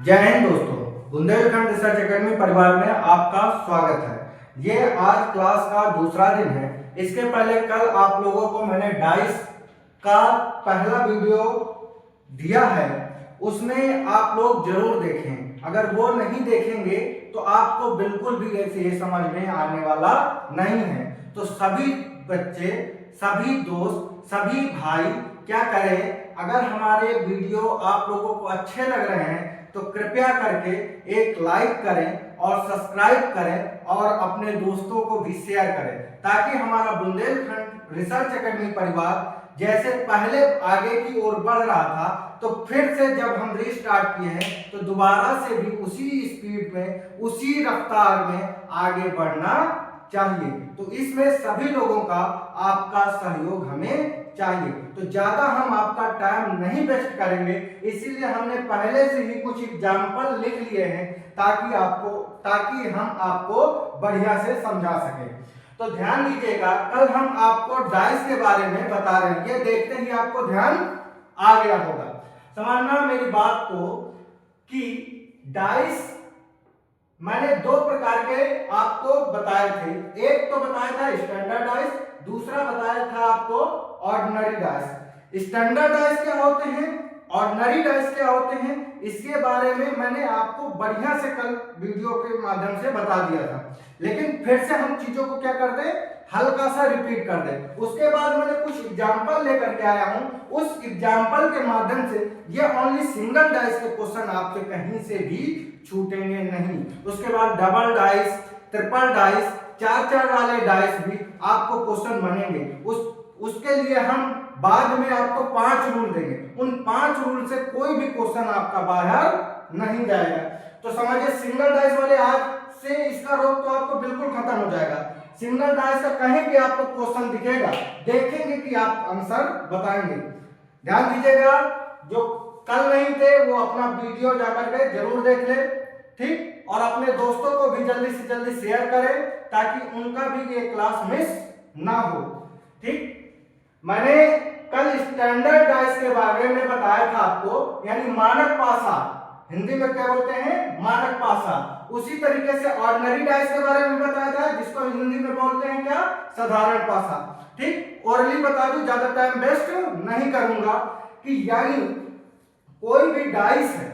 जय हिंद दोस्तों, Bundelkhand research academy परिवार में आपका स्वागत है। ये आज क्लास का दूसरा दिन है। इसके पहले कल आप लोगों को मैंने डाइस का पहला वीडियो दिया है, उसमें आप लोग जरूर देखें। अगर वो नहीं देखेंगे तो आपको बिल्कुल भी ऐसे ये समझ में आने वाला नहीं है। तो सभी बच्चे, सभी दोस्त, सभी भाई क्या करें, अगर हमारे वीडियो आप लोगों को अच्छे लग रहे हैं तो कृपया करके एक लाइक करें और सब्सक्राइब करें और अपने दोस्तों को भी शेयर करें, ताकि हमारा बुंदेलखंड रिसर्च एकेडमी परिवार जैसे पहले आगे की ओर बढ़ रहा था, तो फिर से जब हम रीस्टार्ट किए हैं तो दोबारा से भी उसी स्पीड में, उसी रफ्तार में आगे बढ़ना चाहिए। तो इसमें सभी लोगों का आपका सहयोग हमें चाहिए। तो ज्यादा हम आपका टाइम नहीं वेस्ट करेंगे, इसीलिए हमने पहले से ही कुछ एग्जाम्पल लिख लिए हैं ताकि हम आपको बढ़िया से समझा सके। तो ध्यान दीजिएगा, कल हम आपको डाइस के बारे में बता रहे हैं। ये देखते ही आपको ध्यान आ गया होगा। समझना मेरी बात को कि डाइस मैंने दो प्रकार के आपको बताए थे। एक तो बताया था स्टैंडर्ड डाइस, दूसरा बताया था आपको ऑर्डिनरी डाइस। स्टैंडर्ड डाइस क्या होते हैं, ऑर्डिनरी डाइस क्या होते हैं, इसके बारे में मैंने आपको बढ़िया से कल वीडियो के माध्यम से बता दिया था। लेकिन फिर से हम चीजों को क्या करते हैं, हल्का सा रिपीट कर दे। उसके बाद मैंने कुछ एग्जाम्पल लेकर के आया हूं, उस एग्जाम्पल के माध्यम से ये ओनली सिंगल डाइस के क्वेश्चन आपसे कहीं से भी छूटेंगे नहीं। उसके बाद डबल डाइस, ट्रिपल डाइस, चार वाले डाइस भी आपको क्वेश्चन बनेंगे। उसके लिए हम बाद में आपको 5 रूल देंगे। उन 5 रूल से कोई भी क्वेश्चन आपका बाहर नहीं जाएगा। तो समझिए, सिंगल डाइस वाले आज से इसका रोक तो आपको बिल्कुल खत्म हो जाएगा। सिंगल डाइस का कहीं भी आपको क्वेश्चन दिखेगा, देखेंगे कि आप आंसर बताएंगे। ध्यान दीजिएगा, जो कल नहीं थे वो अपना वीडियो जाकर के जरूर देख ले, ठीक, और अपने दोस्तों को भी जल्दी से जल्दी शेयर करें ताकि उनका भी ये क्लास मिस ना हो। ठीक, मैंने कल स्टैंडर्ड डाइस के बारे में बताया था आपको, यानी मानक पासा, हिंदी में क्या बोलते हैं, मानक पासा। उसी तरीके से ऑर्डिनरी डाइस के बारे में बताया था, जिसको हिंदी में बोलते हैं क्या, साधारण पासा। ठीक, ओरली बता दूं, ज्यादा टाइम वेस्ट नहीं करूंगा, कि यानी कोई भी डाइस है,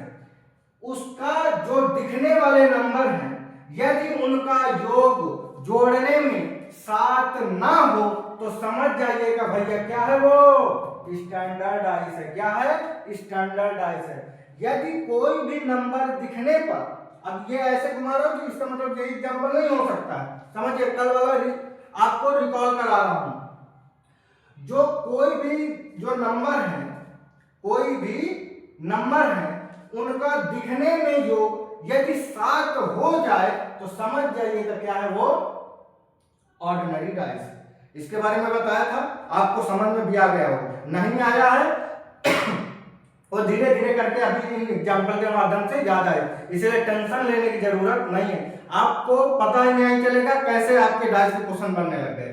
उसका जो दिखने वाले नंबर हैं, यदि उनका योग जोड़ने में 7 ना हो तो समझ जाइएगा भैया क्या है, वो स्टैंडर्ड डाइस है। क्या है, स्टैंडर्ड डाइस है। यदि कोई भी नंबर दिखने पर, अब ये ऐसे घुमा रहा हूं, इसका मतलब ये एग्जांपल नहीं हो सकता है। समझिए, कल वाला आपको रिकॉल करा रहा हूं। जो कोई भी जो नंबर है, कोई भी नंबर है, उनका दिखने में योग यदि 7 हो जाए तो समझ जाइएगा क्या है, वो ऑर्डिनरी डाइस। इसके बारे में बताया था, आपको समझ में भी आ गया हो। नहीं आया है और धीरे धीरे करके अभी इन एग्जाम्पल के माध्यम से याद आए, इसलिए टेंशन लेने की जरूरत नहीं है। आपको पता ही नहीं चलेगा कैसे आपके डाइस के क्वेश्चन बनने लग गए।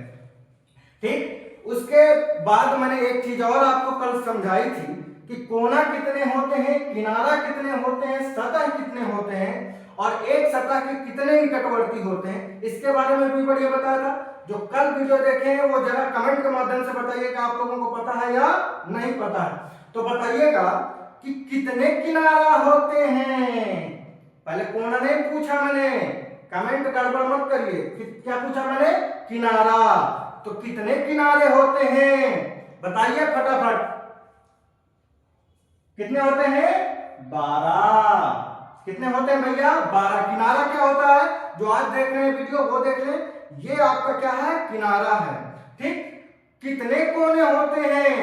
ठीक, उसके बाद मैंने एक चीज और आपको कल समझाई थी कि कोना कितने होते हैं, किनारा कितने होते हैं, सतह कितने होते हैं, और एक सतह के कितने निकटवर्ती होते हैं। इसके बारे में भी बढ़िया बताया था। जो कल वीडियो देखे हैं वो जरा कमेंट के माध्यम से बताइएगा, आप लोगों को पता है या नहीं पता है। तो बताइएगा कि कितने किनारा होते हैं। पहले कोना नहीं पूछा मैंने, कमेंट गड़बड़ मत करिए। क्या पूछा मैंने, किनारा। तो कितने किनारे होते हैं बताइए फटाफट, कितने होते हैं, 12। कितने होते हैं भैया, 12। किनारा क्या होता है, जो आज देख रहे हैं वीडियो वो देख लें, ये आपका क्या है, किनारा है। ठीक, कितने कोने होते हैं,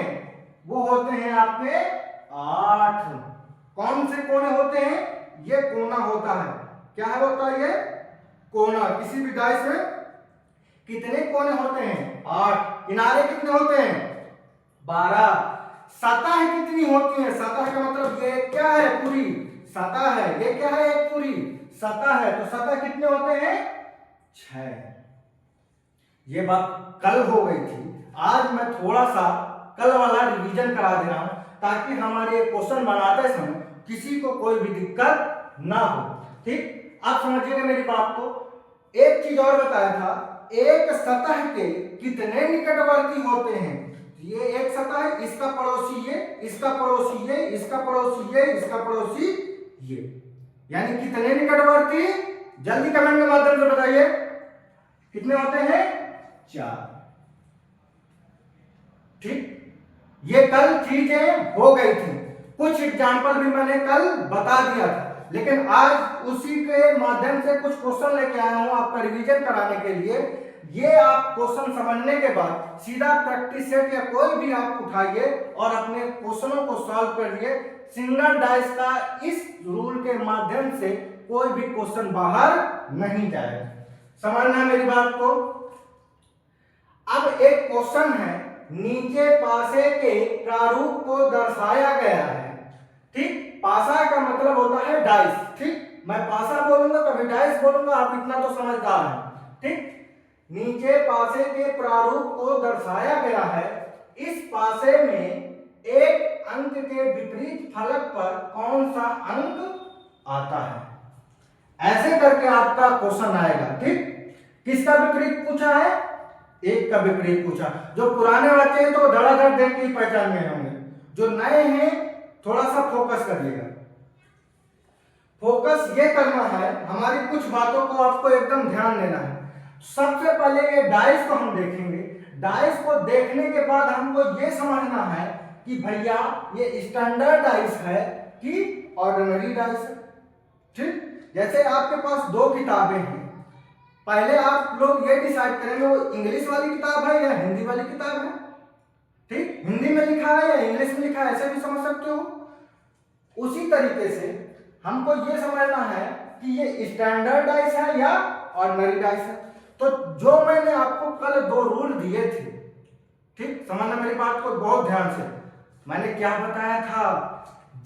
वो होते हैं आपके 8। कौन से कोने होते हैं, ये कोना होता है। क्या है, होता है ये कोना। किसी भी डाइस में कितने कोने होते हैं, 8। किनारे कितने होते हैं, 12। सतह कितनी होती है, सतह का मतलब ये क्या है, पूरी सतह है। ये क्या है, एक पूरी सतह है। तो सतह कितने होते हैं, 6। ये बात कल हो गई थी, आज मैं थोड़ा सा कल वाला रिवीजन करा दे रहा हूं, ताकि हमारे क्वेश्चन बनाते समय किसी को कोई भी दिक्कत ना हो। ठीक, आप समझिएगा मेरी बात को। एक चीज और बताया था, एक सतह के कितने निकटवर्ती होते हैं। ये एक सतह है, इसका पड़ोसी ये, इसका पड़ोसी ये, इसका पड़ोसी ये, इसका पड़ोसी ये, यानी कितने निकटवर्ती? जल्दी कमेंट के माध्यम से बताइए कितने होते हैं? 4। ठीक, ये कल चीजें हो गई थी, कुछ एग्जाम्पल भी मैंने कल बता दिया था, लेकिन आज उसी के माध्यम से कुछ क्वेश्चन लेके आया हूं आपका रिवीजन कराने के लिए। ये आप क्वेश्चन समझने के बाद सीधा प्रैक्टिस सेट या कोई भी आप उठाइए और अपने क्वेश्चनों को सॉल्व करिए। सिंगल डाइस का इस रूल के माध्यम से कोई भी क्वेश्चन बाहर नहीं जाएगा। समझना मेरी बात को। अब एक क्वेश्चन है, नीचे पासे के प्रारूप को दर्शाया गया है। ठीक, पासा का मतलब होता है डाइस। ठीक, मैं पासा बोलूंगा कभी डाइस बोलूंगा, आप इतना तो समझदार हैं। ठीक, नीचे पासे के प्रारूप को दर्शाया गया है। इस पासे में एक अंक के विपरीत फलक पर कौन सा अंक आता है? ऐसे करके आपका क्वेश्चन आएगा। ठीक, किसका विपरीत पूछा है? एक का विपरीत पूछा। जो पुराने बच्चे हैं तो धड़ाधड़ देख के पहचान गए होंगे, जो नए हैं थोड़ा सा फोकस करिएगा। फोकस ये करना है, हमारी कुछ बातों को आपको एकदम ध्यान देना है। सबसे पहले ये डाइस को हम देखेंगे। डाइस को देखने के बाद हमको ये समझना है कि भैया ये स्टैंडर्ड डाइस है कि ऑर्डिनरी डाइस है। ठीक, जैसे आपके पास 2 किताबें हैं, पहले आप लोग ये डिसाइड करेंगे वो इंग्लिश वाली किताब है या हिंदी वाली किताब है। ठीक, हिंदी में लिखा है या इंग्लिश में लिखा है, ऐसे भी समझ सकते हो। उसी तरीके से हमको ये समझना है कि ये स्टैंडर्ड डाइस है या ऑर्डिनरी डाइस है। तो जो मैंने आपको कल 2 रूल दिए थे, ठीक, समझना मेरी बात को बहुत ध्यान से। मैंने क्या बताया था?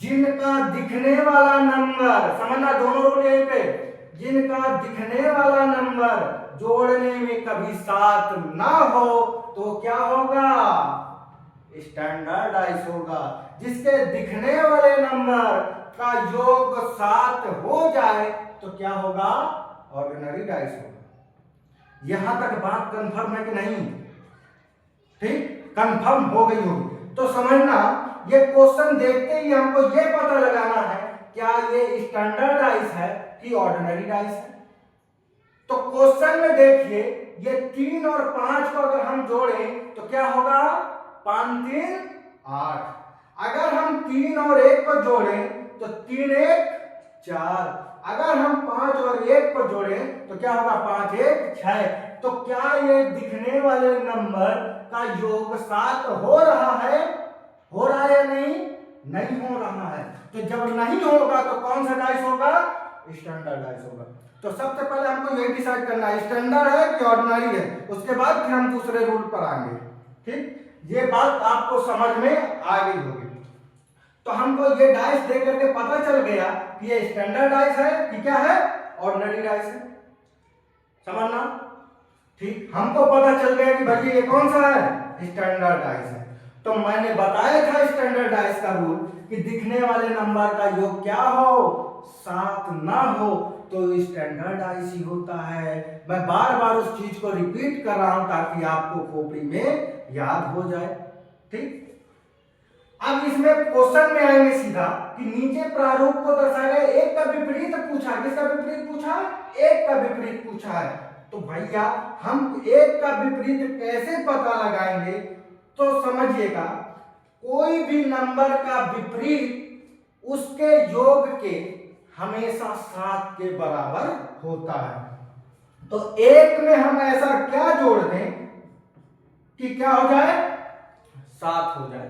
जिनका दिखने वाला नंबर, समझना दोनों रूल यहीं पे, जिनका दिखने वाला नंबर जोड़ने में कभी 7 ना हो तो क्या होगा? स्टैंडर्ड डाइस होगा। जिसके दिखने वाले नंबर का योग 7 हो जाए तो क्या होगा? ऑर्डिनरी डाइस होगा। यहां तक बात कंफर्म है कि नहीं? ठीक, कंफर्म हो गई होगी तो समझना, ये क्वेश्चन देखते ही हमको ये पता लगाना है क्या ये स्टैंडर्ड डाइस है कि ऑर्डिनरी डाइस है। तो क्वेश्चन में देखिए, ये 3 और 5 को अगर हम जोड़ें तो क्या होगा? 5 3 8। अगर हम 3 और 1 को जोड़ें तो 3 1 4। अगर हम 5 और 1 को जोड़ें तो क्या होगा? 5 1 6। तो क्या ये दिखने वाले नंबर का योग 7 हो रहा है? हो रहा है या नहीं? नहीं हो रहा है। तो जब नहीं होगा तो कौन सा डाइस होगा? स्टैंडर्ड डाइस होगा। तो सबसे पहले हमको ये डिसाइड करना है स्टैंडर्ड है कि ऑर्डिनरी है, उसके बाद फिर हम दूसरे रूल पर आएंगे। ठीक, ये बात आपको समझ में आ गई होगी। तो हमको ये डाइस देख करके पता चल गया कि ये स्टैंडर्ड डाइस है कि क्या है? ऑर्डिनरी डाइस है। समझना? ठीक, हमको पता चल गया कि भाई ये कौन सा है? स्टैंडर्ड डाइस है। तो मैंने बताया था स्टैंडर्ड डाइस का रूल कि दिखने वाले नंबर का योग क्या हो? 7 ना हो तो स्टैंडर्ड डाइस ही होता है। मैं बार बार उस चीज को रिपीट कर रहा हूं ताकि आपको कॉपी में याद हो जाए। ठीक, अब इसमें क्वेश्चन में आएंगे सीधा कि नीचे प्रारूप को दर्शाया गया, एक का विपरीत पूछा। किसका विपरीत पूछा? एक का विपरीत पूछा है। तो भैया हम एक का विपरीत कैसे पता लगाएंगे? तो समझिएगा, कोई भी नंबर का विपरीत उसके योग के हमेशा 7 के बराबर होता है। तो एक में हम ऐसा क्या जोड़ दें कि क्या हो जाए? 7 हो जाए।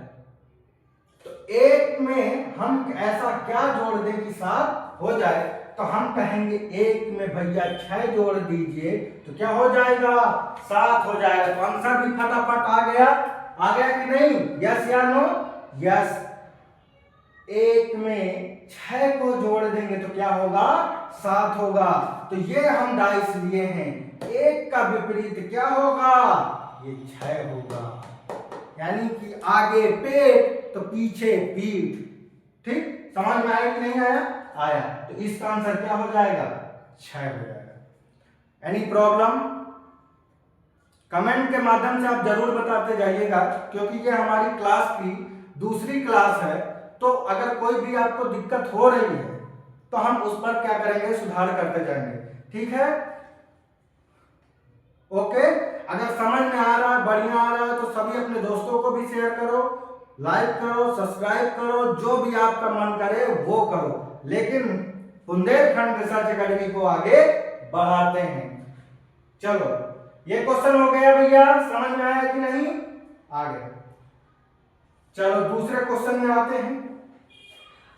तो एक में हम ऐसा क्या जोड़ दें कि 7 हो जाए? तो हम कहेंगे एक में भैया 6 जोड़ दीजिए तो क्या हो जाएगा? 7 हो जाएगा। तो आंसर भी फटाफट आ गया कि नहीं? यस या नो? यस। एक में 6 को जोड़ देंगे तो क्या होगा? 7 होगा। तो ये हम डाइस लिए हैं, एक का विपरीत क्या होगा? ये 6 होगा। यानी कि आगे पेट तो पीछे पीठ। ठीक, समझ में आया कि नहीं आया? आया, तो इसका आंसर क्या हो जाएगा? 6 हो जाएगा। Any problem? कमेंट के माध्यम से आप जरूर बताते जाइएगा, क्योंकि ये हमारी क्लास की दूसरी क्लास है, तो अगर कोई भी आपको दिक्कत हो रही है तो हम उस पर क्या करेंगे, सुधार करते जाएंगे। ठीक है, ओके। अगर समझ में आ रहा है, बढ़िया आ रहा है, तो सभी अपने दोस्तों को भी शेयर करो, लाइक करो, सब्सक्राइब करो, जो भी आपका मन करे वो करो, लेकिन बुंदेलखंड रिसर्च एकेडमी को आगे बढ़ाते हैं। चलो, ये क्वेश्चन हो गया भैया, समझ में आया कि नहीं? आगे चलो दूसरे क्वेश्चन में आते हैं।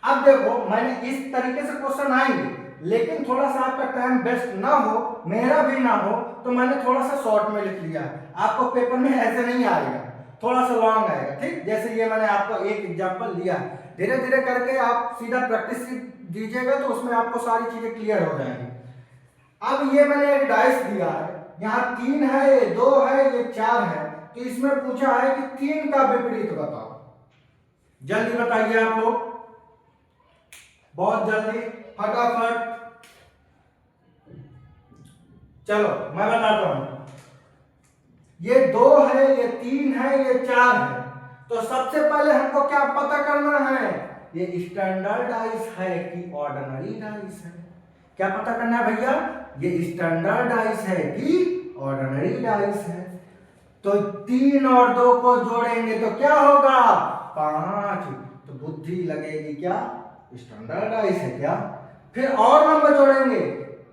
अब देखो, मैंने इस तरीके से क्वेश्चन आएंगे, लेकिन थोड़ा सा आपका टाइम वेस्ट ना हो, मेरा भी ना हो, तो मैंने थोड़ा सा शॉर्ट में लिख लिया। आपको पेपर में ऐसे नहीं आएगा, थोड़ा सा लॉन्ग आएगा। ठीक, जैसे ये मैंने आपको एक एग्जांपल दिया, धीरे धीरे करके आप सीधा प्रैक्टिस दीजिएगा तो उसमें आपको सारी चीजें क्लियर हो जाएंगी। अब ये मैंने एक डाइस दिया है, यहाँ 3 है, ये 2 है, ये 4 है, तो इसमें पूछा है कि 3 का विपरीत बताओ। जल्दी बताइए आप लोग, बहुत जल्दी, फटाफट। चलो मैं बताता हूं, ये 2 है, ये 3 है, ये 4 है, तो सबसे पहले हमको क्या पता करना है, ये स्टैंडर्ड डाइस है कि ऑर्डिनरी डाइस है। क्या पता करना है भैया? ये स्टैंडर्ड डाइस है कि ऑर्डिनरी डाइस है। तो 3 और 2 को जोड़ेंगे तो क्या होगा? 5। तो बुद्धि लगेगी क्या, स्टैंडर्ड डाइस है क्या? फिर और नंबर जोड़ेंगे,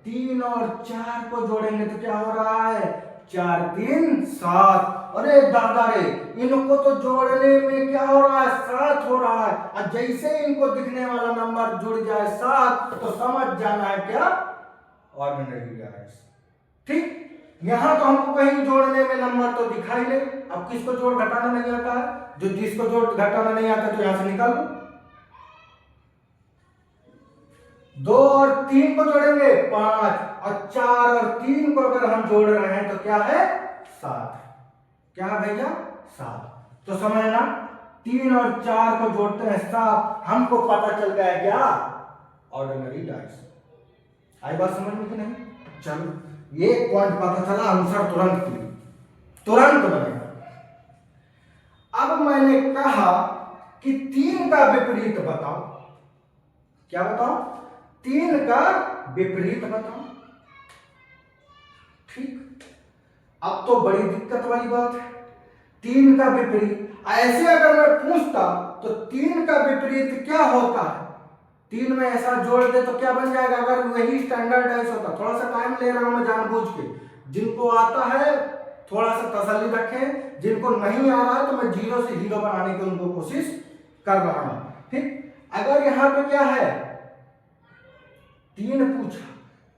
3 और 4 को जोड़ेंगे तो क्या हो रहा है? 4 3 7। अरे दादा रे, इनको तो जोड़ने में क्या हो रहा है? 7 हो रहा है। और जैसे इनको दिखने वाला नंबर जुड़ जाए 7, तो समझ जाना है क्या, ऑर्डिनरी डाइस। ठीक, यहां तो हमको कहीं जोड़ने में नंबर तो दिखाई नहीं। अब किसको जोड़ घटाना नहीं आता है? जो जिसको जोड़ घटाना नहीं आता तो यहां से निकाल लो। 2 और 3 को जोड़ेंगे 5, और 4 और 3 को अगर हम जोड़ रहे हैं तो क्या है? 7। क्या भैया? 7। तो समझना, 3 और 4 को जोड़ते हैं 7, हमको पता चल गया क्या, ऑर्डिनरी डाइस। आई बात समझ में कि नहीं? चलो, ये पॉइंट पता चला, आंसर तुरंत बनेगा। अब मैंने कहा कि 3 का विपरीत बताओ। क्या बताओ? 3 का विपरीत बताओ। ठीक, अब तो बड़ी दिक्कत वाली बात है, 3 का विपरीत। ऐसे अगर मैं पूछता तो 3 का विपरीत क्या होता है, 3 में ऐसा जोड़ दे तो क्या बन जाएगा? अगर वही स्टैंडर्ड डाइस होता, थोड़ा सा टाइम ले रहा हूं मैं जानबूझ के, जिनको आता है थोड़ा सा तसल्ली रखें, जिनको नहीं आ रहा है तो मैं 0 से हीरो बनाने की उनको कोशिश कर रहा हूं। ठीक, अगर यहां पे क्या है, 3 पूछा,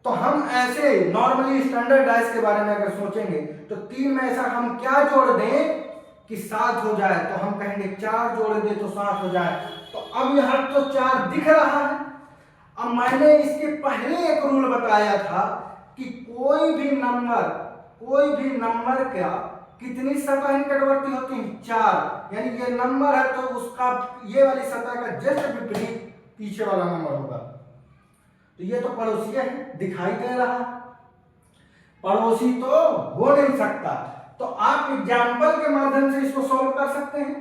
तो हम ऐसे नॉर्मली स्टैंडर्ड डाइस के बारे में अगर सोचेंगे तो 3 में ऐसा हम क्या जोड़ दें कि 7 हो जाए, तो हम कहेंगे 4 जोड़ दे तो 7 हो जाए। तो अब यहां तो 4 दिख रहा है। अब मैंने इसके पहले एक रूल बताया था कि कोई भी नंबर क्या कितनी सतह निकटवर्ती होती है? 4। यानी ये नंबर है तो उसका ये वाली सतह का जस्ट विपरीत पीछे वाला नंबर होगा। तो ये तो पड़ोसी है, दिखाई दे रहा, पड़ोसी तो हो नहीं सकता। तो आप एग्जाम्पल के माध्यम से इसको सॉल्व कर सकते हैं,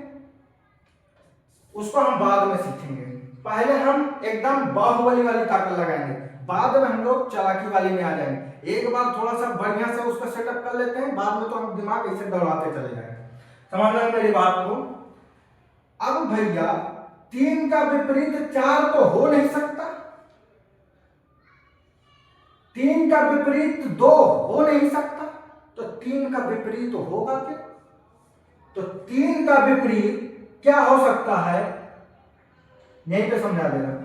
उसको हम बाद में सीखेंगे। पहले हम एकदम बाहुबली वाली ताकत लगाएंगे, बाद में हम लोग चालाकी वाली में आ जाएंगे। एक बार थोड़ा सा बढ़िया से उसका सेटअप कर लेते हैं, बाद में तो हम दिमाग ऐसे दौड़ाते चले जाएंगे। समझ रहे हैं मेरी बात को? अब भैया 3 का विपरीत 4 तो हो नहीं सकता, 3 का विपरीत 2 हो नहीं सकता, तो 3 का विपरीत तो होगा क्या? तो 3 का विपरीत क्या हो सकता है, यहीं पे समझा देना।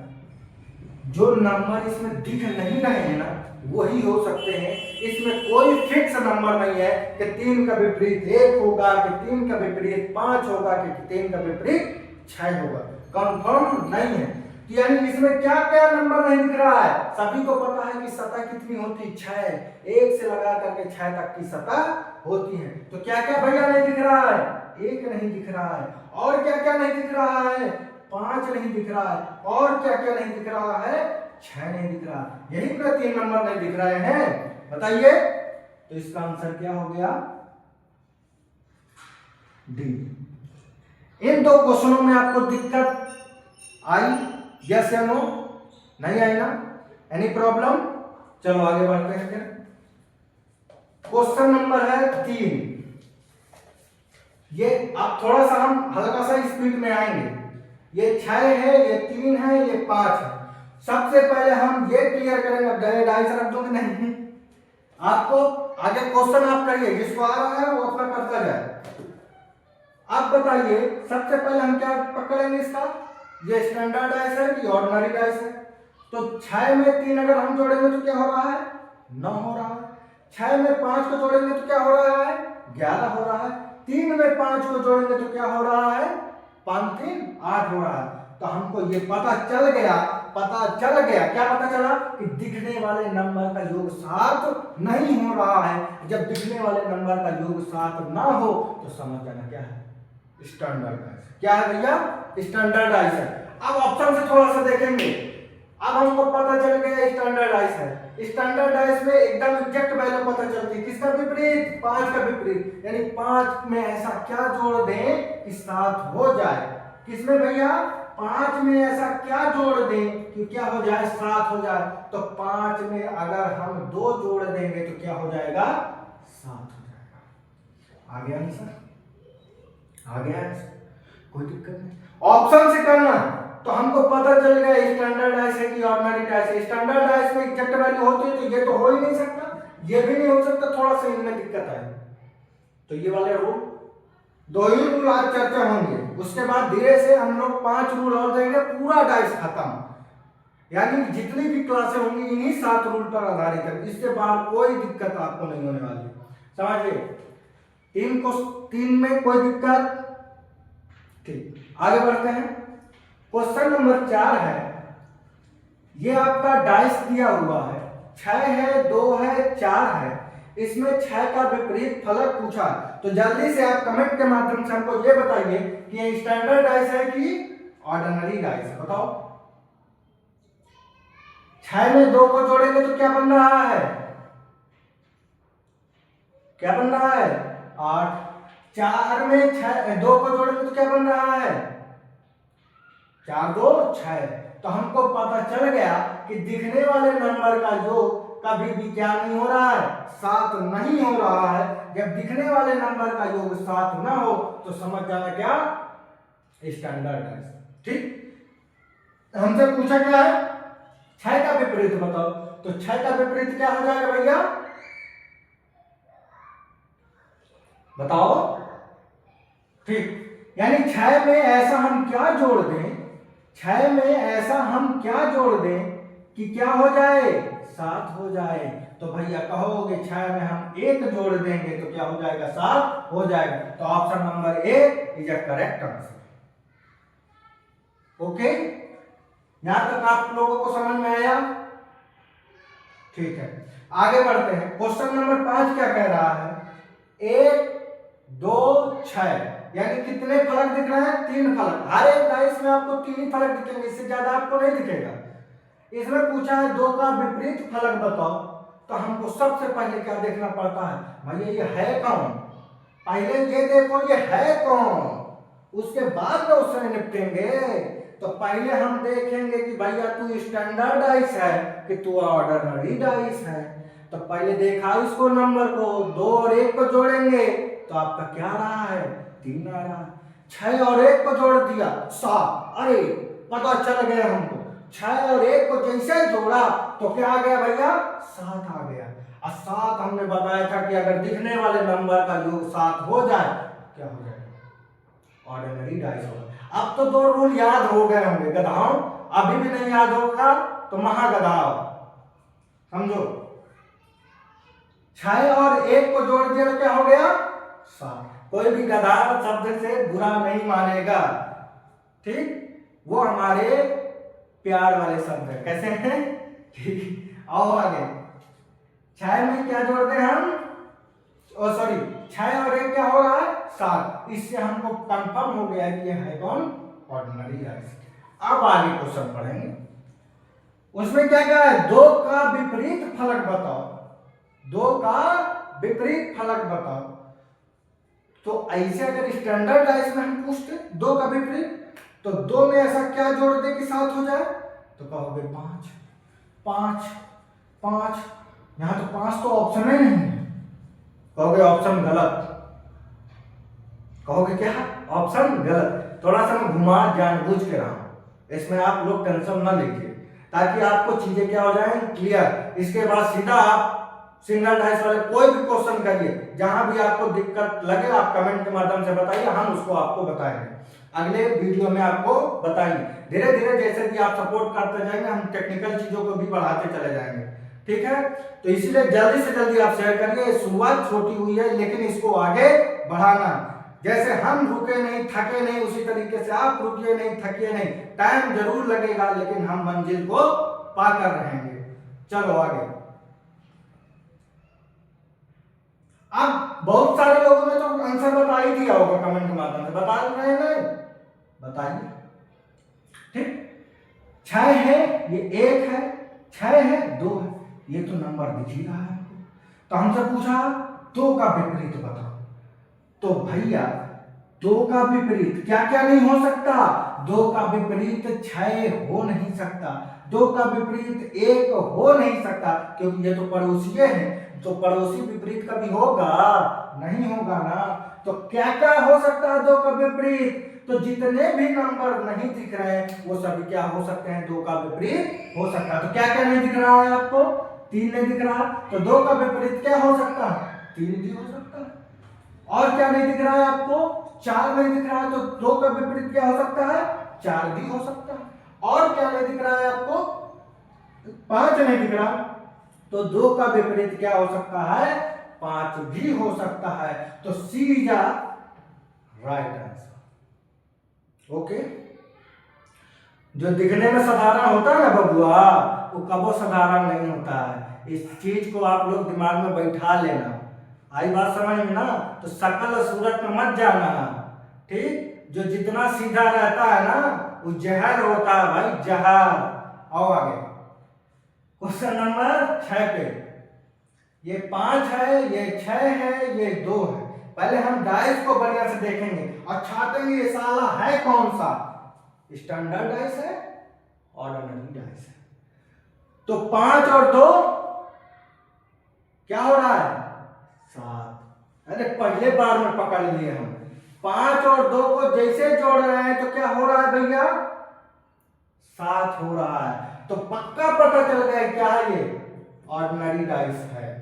जो नंबर इसमें दिख नहीं रहे हैं ना, वही हो सकते हैं। इसमें कोई फिक्स नंबर नहीं है कि 3 का विपरीत 1 होगा, कि 3 का विपरीत 5 होगा, कि 3 का विपरीत 6 होगा। कंफर्म नहीं है। यानी इसमें क्या क्या नंबर नहीं दिख रहा है? सभी को पता है कि सतह कितनी होती है? 6। 1 से लगा करके 6 तक की सतह होती है। तो क्या क्या भैया नहीं दिख रहा है? 1 नहीं दिख रहा है। और क्या क्या नहीं दिख रहा है? 5 नहीं दिख रहा है। और क्या क्या नहीं दिख रहा है? छह नहीं दिख रहा, यही पूरा 3 नंबर नहीं दिख रहे हैं, बताइए। तो इसका आंसर क्या हो गया? डी। इन 2 क्वेश्चनों में आपको दिक्कत आई? यस या नो? नहीं आई ना? Any problem? चलो आगे बढ़ते हैं। क्वेश्चन नंबर है 3। ये अब थोड़ा सा हम हल्का सा स्पीड में आएंगे। ये 6 है, ये 3 है, ये 5 है। सबसे पहले हम ये क्लियर करेंगे। अब डाइस रख दूंगे नहीं, आपको आगे क्वेश्चन आप करिए, जिसको आ रहा है वो अपना करता जाए। आप बताइए सबसे पहले हम क्या पकड़ेंगे इसका, ये स्टैंडर्ड डाइस है कि ऑर्डिनरी डाइस है? तो 6 में 3 अगर हम जोड़ेंगे तो क्या हो रहा है? 9 हो रहा है। 6 में 5 को जोड़ेंगे तो क्या हो रहा है? 11 हो रहा है। 3 में 5 को जोड़ेंगे तो क्या हो रहा है? 5 3 8 हो रहा है। तो हमको ये पता चल गया, क्या पता चला? कि दिखने वाले नंबर का योग 7 नहीं हो रहा है। जब दिखने वाले नंबर का योग 7 ना हो तो समझ जाना क्या है? Standard dice. क्या है भैया? स्टैंडर्ड डाइस है। अब ऑप्शन से थोड़ा सा देखेंगे। अब हमको पता चल गया स्टैंडर्ड डाइस है। स्टैंडर्ड डाइस में एकदम एग्जैक्ट वैल्यू पता चलती है। किसका विपरीत? 5 का विपरीत। यानी 5 में ऐसा क्या जोड़ दें कि 7 हो जाए? किसमें भैया? 5 में ऐसा क्या जोड़ दें कि क्या हो जाए? 7 हो जाए। तो 5 में अगर हम 2 जोड़ देंगे तो क्या हो जाएगा? 7 हो जाएगा। आ गया आंसर? आ गया आंसर? कोई दिक्कत नहीं। ऑप्शन से करना तो हमको पता चल गया स्टैंडर्ड डाइस है कि ऑर्डिनरी डाइस है। स्टैंडर्ड डाइस में एग्जैक्ट वैल्यू होती है तो ये तो हो ही नहीं सकता, ये भी नहीं हो सकता, थोड़ा सा इनमें दिक्कत आई। तो ये वाले रूल, 2 ही रूल आज चर्चा होंगे। उसके बाद धीरे से हम लोग 5 रूल और देंगे, पूरा डाइस खत्म। यानी जितनी भी क्लासें होंगी इन्हीं 7 रूल पर आधारित है। इसके बाद कोई दिक्कत आपको नहीं होने वाली, समझिए। 3 में कोई दिक्कत? ठीक, आगे बढ़ते हैं। क्वेश्चन नंबर 4 है। ये आपका डाइस दिया हुआ है, 6 है, 2 है, 4 है। इसमें 6 का विपरीत फलक पूछा है। तो जल्दी से आप कमेंट के माध्यम से हमको ये बताइए कि ये स्टैंडर्ड डाइस है कि ऑर्डिनरी डाइस है? बताओ। 6 में 2 को जोड़ेंगे तो क्या बन रहा है? क्या बन रहा है? 8। 4 में 2 को जोड़ेंगे तो क्या बन रहा है? 4 2 6। तो हमको पता चल गया कि दिखने वाले नंबर का योग कभी भी क्या नहीं हो रहा है? 7 नहीं हो रहा है। जब दिखने वाले नंबर का योग 7 ना हो तो समझ जाना क्या? Standard dice. ठीक, हमसे पूछा क्या है? 6 का विपरीत बताओ। तो 6 का विपरीत क्या हो जाएगा भैया? बताओ। ठीक, यानी 6 में ऐसा हम क्या जोड़ दें, 6 में ऐसा हम क्या जोड़ दें कि क्या हो जाए? 7 हो जाए। तो भैया कहोगे 6 में हम 1 जोड़ देंगे तो क्या हो जाएगा? 7 हो जाएगा। तो option number A is a correct answer. Okay, यहां तक आप लोगों को समझ में आया? ठीक है, आगे बढ़ते हैं। क्वेश्चन नंबर 5 क्या कह रहा है? 1 2 6, यानी कितने फलक दिख रहे हैं? 3 फलक। हर एक डाइस में आपको 3 ही फलक दिखेंगे, इससे ज्यादा आपको नहीं दिखेगा। इसमें पूछा है 2 का विपरीत फलक बताओ। तो हमको सबसे पहले क्या देखना पड़ता है? भैया ये है कौन? पहले ये देखो ये है कौन, उसके बाद में उससे निपटेंगे। तो पहले हम देखेंगे कि भैया तू स्टैंडर्ड डाइस है कि तू ऑर्डिनरी डाइस है। तो पहले देखा इसको नंबर को, 2 और 1 को जोड़ेंगे तो आपका क्या रहा है? 3 आ रहा है। 6 और 1 को जोड़ दिया 7। अरे पता चल गया हमको, 6 और 1 को जैसे जोड़ा तो क्या आ गया भैया? 7 आ गया। और 7 हमने बताया था कि अगर दिखने वाले नंबर का योग 7 हो जाए क्या हो जाएगा? ऑर्डिनरी डाइस होगा। अब तो 2 रूल याद हो गए होंगे गधाओं, अभी भी नहीं याद होगा तो महागधाओ, समझो। 6 और 1 को जोड़ दिया तो क्या हो गया? 7। कोई भी गधा शब्द से बुरा नहीं मानेगा, ठीक, वो हमारे प्यार वाले शब्द है। कैसे हैं? ठीक, आओ आगे। 6 में क्या जोड़ दें हम? ओ सॉरी, 6 और 1 क्या हो रहा है? 7। इससे हमको कंफर्म हो गया कि ये है कौन? Ordinary dice. अब आगे क्वेश्चन पढ़ेंगे। उसमें क्या क्या है, दो का विपरीत फलक बताओ, दो का विपरीत फलक बताओ। तो ऐसे अगर स्टैंडर्ड डाइस में हम पूछते दो का विपरीत, तो दो में ऐसा क्या जोड़ दे कि 7 हो जाए, तो कहोगे 5, 5, 5। यहां तो 5 तो ऑप्शन ही नहीं है, कहोगे ऑप्शन गलत, कहोगे क्या, ऑप्शन गलत। थोड़ा सा मैं घुमा जानबूझ के रहा हूं, इसमें आप लोग टेंशन ना लीजिए, ताकि आपको चीजें क्या हो जाए क्लियर। इसके बाद सीधा आप सिंगल डाइस वाले कोई भी क्वेश्चन करिए, जहां भी आपको दिक्कत लगे आप कमेंट के माध्यम से बताइए, हम उसको आपको बताएंगे, अगले वीडियो में आपको बताएंगे। धीरे धीरे जैसे कि आप सपोर्ट करते जाएंगे, हम टेक्निकल चीजों को भी बढ़ाते चले जाएंगे, ठीक है। तो इसलिए जल्दी से जल्दी आप शेयर करिए। शुरुआत छोटी हुई है, लेकिन इसको आगे बढ़ाना, जैसे हम रुके नहीं थके नहीं, उसी तरीके से आप रुकिए नहीं थकिए नहीं। टाइम जरूर लगेगा, लेकिन हम मंजिल को पाकर रहेंगे। चलो आगे। अब बहुत सारे लोगों ने तो आंसर बता ही दिया होगा कमेंट के माध्यम से, बता रहे हैं, बताइए। ठीक, 6 है, ये 1 है, 6 है, 2 है, ये तो नंबर दिख ही रहा है। तो हमसे पूछा 2 का विपरीत बताओ, तो भैया 2 का विपरीत क्या क्या नहीं हो सकता, 2 का विपरीत 6 हो नहीं सकता, 2 का विपरीत 1 हो नहीं सकता, क्योंकि ये तो पड़ोसी हैं, तो पड़ोसी विपरीत कभी होगा नहीं, होगा ना। तो क्या क्या हो सकता है 2 का विपरीत, तो जितने भी नंबर नहीं दिख रहे हैं वो सभी क्या हो सकते हैं, 2 का विपरीत हो सकता है। तो क्या क्या नहीं दिख रहा है आपको, 3 नहीं दिख रहा, तो 2 का विपरीत क्या हो सकता है, 3 भी हो सकता है। और क्या नहीं दिख रहा है आपको, 4 नहीं दिख रहा है, तो 2 का विपरीत क्या हो सकता है, 4 भी हो सकता है। और क्या नहीं दिख रहा है आपको, 5 नहीं दिख रहा, तो 2 का विपरीत क्या हो सकता है, 5 भी हो सकता है। तो C is the right answer. Okay, जो दिखने में साधारण होता है ना बबुआ, वो कबो साधारण नहीं होता है। इस चीज को आप लोग दिमाग में बैठा लेना, आई बात समझ में ना। तो शकल सूरत में मत जाना, ठीक। जो जितना सीधा रहता है ना वो जहर होता है भाई, जहर। आओ आगे, क्वेश्चन नंबर 6 पे, ये 5 है, ये 6 है, ये 2 है। पहले हम डाइस को बढ़िया से देखेंगे और छाटेंगे ये साला है कौन सा, स्टैंडर्ड डाइस है, ऑर्डिनरी डाइस है। तो 5 और 2 क्या हो रहा है, 7। अरे पहले बार में पकड़ लिए हम, 5 और 2 को जैसे जोड़ रहे हैं तो क्या हो रहा है भैया, 7 हो रहा है। तो पक्का पता चल गया क्या है, ये ऑर्डिनरी डाइस है।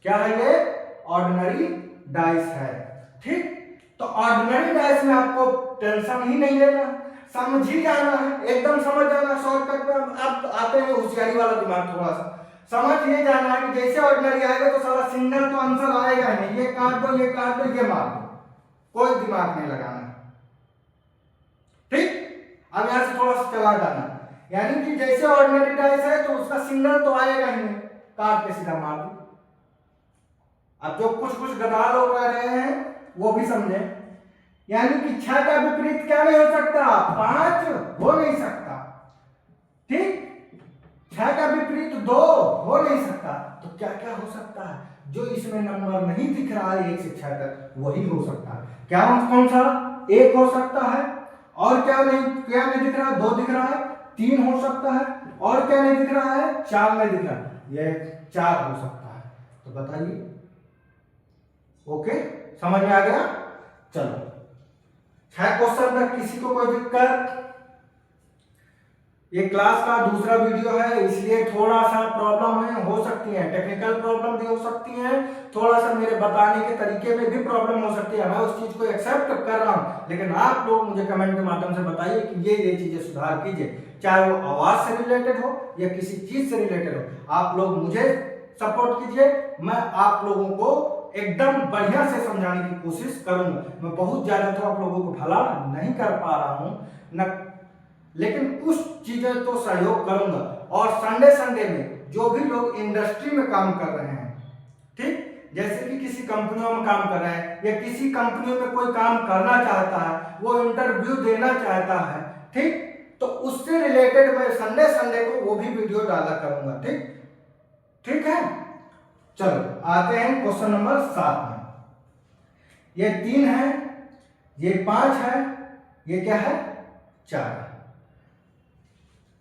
क्या है ये, ऑर्डिनरी डाइस है, ठीक। तो ऑर्डिनरी डाइस में आपको टेंशन ही नहीं लेना, समझ ही जाना है, एकदम समझ जाना। शॉर्टकट में अब आते हैं होशियारी वाला दिमाग, थोड़ा सा समझ ये जाना है कि जैसे ऑर्डिनरी आएगा तो सारा सिंगल तो आंसर आएगा नहीं, ये काट दो, ये काट दो, ये मार दो, कोई दिमाग नहीं लगाना, ठीक। अब यहां से थोड़ा सा चला जाना, यानी कि जैसे ऑर्डिनरी डाइस है तो उसका सिंगल तो आएगा ही नहीं, काट के सीधा मार दो। अब जो कुछ कुछ गधा लोग रह रहे हैं वो भी समझे, यानी कि 6 का विपरीत क्या नहीं हो सकता, 5 हो नहीं सकता, ठीक। 6 का विपरीत 2 हो नहीं सकता, तो क्या क्या हो सकता है, जो इसमें नंबर नहीं दिख रहा है 1 से 6 तक वही हो सकता है। क्या कौन सा, 1 हो सकता है, और क्या नहीं दिख रहा, 2 दिख रहा है, 3 हो सकता है, और क्या नहीं दिख रहा है, 4 नहीं दिख रहा, ये 4 हो सकता है। तो बताइए, ओके, समझ में आ गया। चलो 6 क्वेश्चन तक किसी को कोई दिक्कत, ये क्लास का दूसरा वीडियो है इसलिए थोड़ा सा प्रॉब्लम है, हो सकती है टेक्निकल प्रॉब्लम भी हो सकती है, थोड़ा सा मेरे बताने के तरीके में भी प्रॉब्लम हो सकती है, मैं उस चीज को एक्सेप्ट कर रहा हूं। लेकिन आप लोग मुझे कमेंट के माध्यम से बताइए कि ये चीजें सुधार कीजिए, चाहे वो आवाज से रिलेटेड हो या किसी चीज से रिलेटेड हो। आप लोग मुझे सपोर्ट कीजिए, मैं आप लोगों को एकदम बढ़िया से समझाने की कोशिश करूंगा। मैं बहुत ज्यादा तो आप लोगों को भला नहीं कर पा रहा हूं न, लेकिन कुछ चीजें तो सहयोग करूंगा। और संडे में जो भी लोग इंडस्ट्री में काम कर रहे हैं, ठीक, जैसे कि किसी कंपनियों में काम कर रहे हैं या किसी कंपनी में कोई काम करना चाहता है, वो इंटरव्यू देना चाहता है, ठीक, तो तो उससे रिलेटेड मैं संडे संडे को वो भी वीडियो डाला करूंगा। ठीक है। चलो आते हैं क्वेश्चन नंबर 7 में। ये 3 है, ये 5 है, ये क्या है 4 है।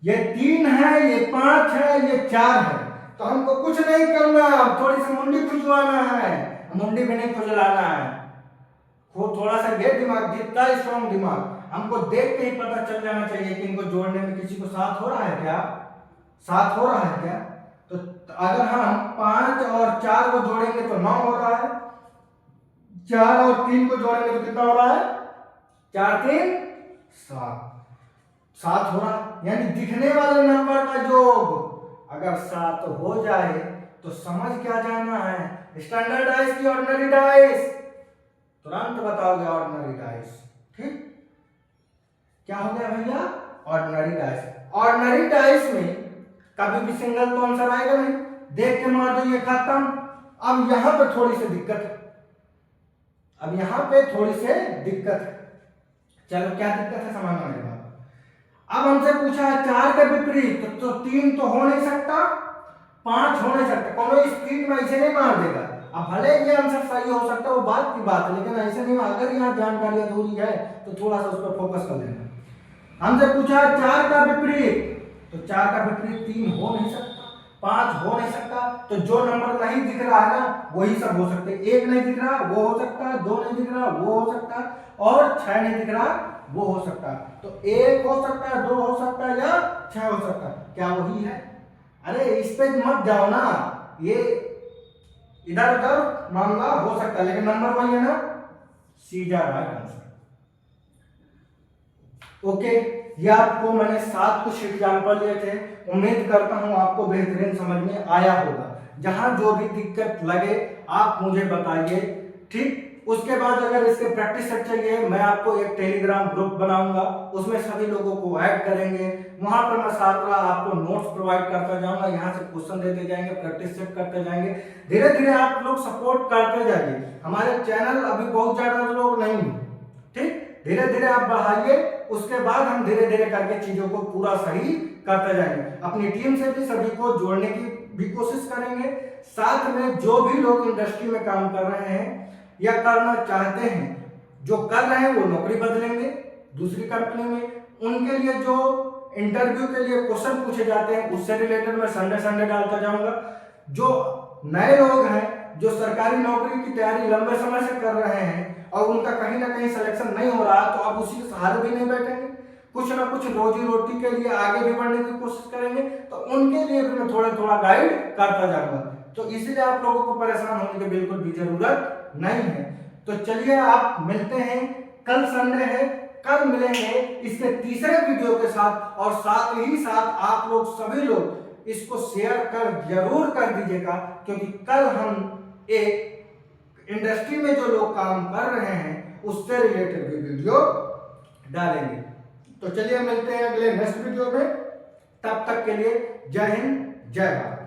ये 3 है, ये 5 है, ये 4 है। तो हमको कुछ नहीं करना, थोड़ी सी मुंडी खुजवाना है। मुंडी भी नहीं खुजलाना है, वो थोड़ा सा ये दिमाग, जितना स्ट्रॉन्ग दिमाग, हमको देख के ही पता चल जाना चाहिए कि इनको जोड़ने में किसी को साथ हो रहा है क्या, साथ हो रहा है क्या। तो अगर हम 5 और 4 को जोड़ेंगे तो 9 हो रहा है, 4 और 3 को जोड़ेंगे तो कितना हो रहा है, 4 3 7 हो रहा है। यानी दिखने वाले नंबर का योग अगर 7 हो जाए तो समझ क्या जाना है, स्टैंडर्ड डाइस की ऑर्डिनरी डाइस, तुरंत बताओगे ऑर्डिनरी डाइस। ठीक, क्या हो गया भैया, ऑर्डिनरी डाइस। ऑर्डिनरी डाइस में कभी भी सिंगल तो आंसर आएगा नहीं, देख के मार दो ये खत्म। अब यहां पे थोड़ी सी दिक्कत है, अब यहां पे थोड़ी सी दिक्कत है। चलो क्या दिक्कत है समझ में आएगा। अब हमसे पूछा है 4 के विपरीत, तो 3 तो हो नहीं सकता, 5 हो नहीं सकता, कोनो स्पीड में ऐसे नहीं मार देगा। अब भले ये आंसर सही हो सकता है, वो बात की बात है, लेकिन ऐसे नहीं। अगर यहाँ जानकारी अधूरी है तो थोड़ा सा उस पर फोकस कर लेना। हमसे पूछा है 4 का विपरीत, तो 4 का विपरीत 3 हो नहीं सकता, 5 हो नहीं सकता। तो जो नंबर नहीं दिख रहा है ना वही सब हो सकते हैं। 1 नहीं दिख रहा वो हो सकता है, 2 नहीं दिख रहा वो हो सकता है, और 6 नहीं दिख रहा वो हो सकता है। तो 1 हो सकता है, 2 हो सकता है, या 6 हो सकता है। क्या वही है? अरे इस पे मत जाओ ना, ये इधर उधर मामला हो सकता है, लेकिन नंबर वही है ना, सीधा राइट आंसर। ओके, ये आपको मैंने 7 कुछ एग्जाम्पल दिए थे, उम्मीद करता हूं आपको बेहतरीन समझ में आया होगा। जहां जो भी दिक्कत लगे आप मुझे बताइए। ठीक, उसके बाद अगर इसके प्रैक्टिस सेट चाहिए, मैं आपको एक टेलीग्राम ग्रुप बनाऊंगा, उसमें सभी लोगों को ऐड करेंगे। वहां पर मैं साथ आपको नोट्स प्रोवाइड करता जाऊंगा, यहाँ से क्वेश्चन देते जाएंगे, प्रैक्टिस सेट करते जाएंगे। धीरे धीरे आप लोग सपोर्ट करते जाइए, हमारे चैनल अभी बहुत ज्यादा लोग नहीं, ठीक, धीरे धीरे आप बढ़ाइए। उसके बाद हम धीरे धीरे करके चीजों को पूरा सही करते जाएंगे। अपनी टीम से भी सभी को जोड़ने की भी कोशिश करेंगे। साथ में जो भी लोग इंडस्ट्री में काम कर रहे हैं या करना चाहते हैं, जो कर रहे हैं वो नौकरी बदलेंगे दूसरी कंपनी में, उनके लिए जो इंटरव्यू के लिए क्वेश्चन पूछे जाते हैं उससे रिलेटेड मैं संडे संडे डालता जाऊंगा। जो नए लोग हैं जो सरकारी नौकरी की तैयारी लंबे समय से कर रहे हैं और उनका कहीं ना कहीं सिलेक्शन नहीं हो रहा, तो अब उसी के सहारे भी नहीं बैठेंगे, कुछ ना कुछ रोजी रोटी के लिए आगे भी बढ़ने की कोशिश करेंगे। तो उनके लिए भी मैं थोड़ा थोड़ा गाइड करता जाऊंगा। तो इसलिए आप लोगों को परेशान होने की बिल्कुल भी जरूरत नहीं है। तो चलिए आप मिलते हैं, कल संडे है, कल मिलेंगे इसके तीसरे वीडियो के साथ। और साथ ही साथ आप लोग सभी लोग इसको शेयर कर जरूर कर दीजिएगा, क्योंकि कल हम एक इंडस्ट्री में जो लोग काम कर रहे हैं उससे रिलेटेड भी वीडियो डालेंगे। तो चलिए मिलते हैं अगले नेक्स्ट वीडियो में, तब तक के लिए जय हिंद जय भारत।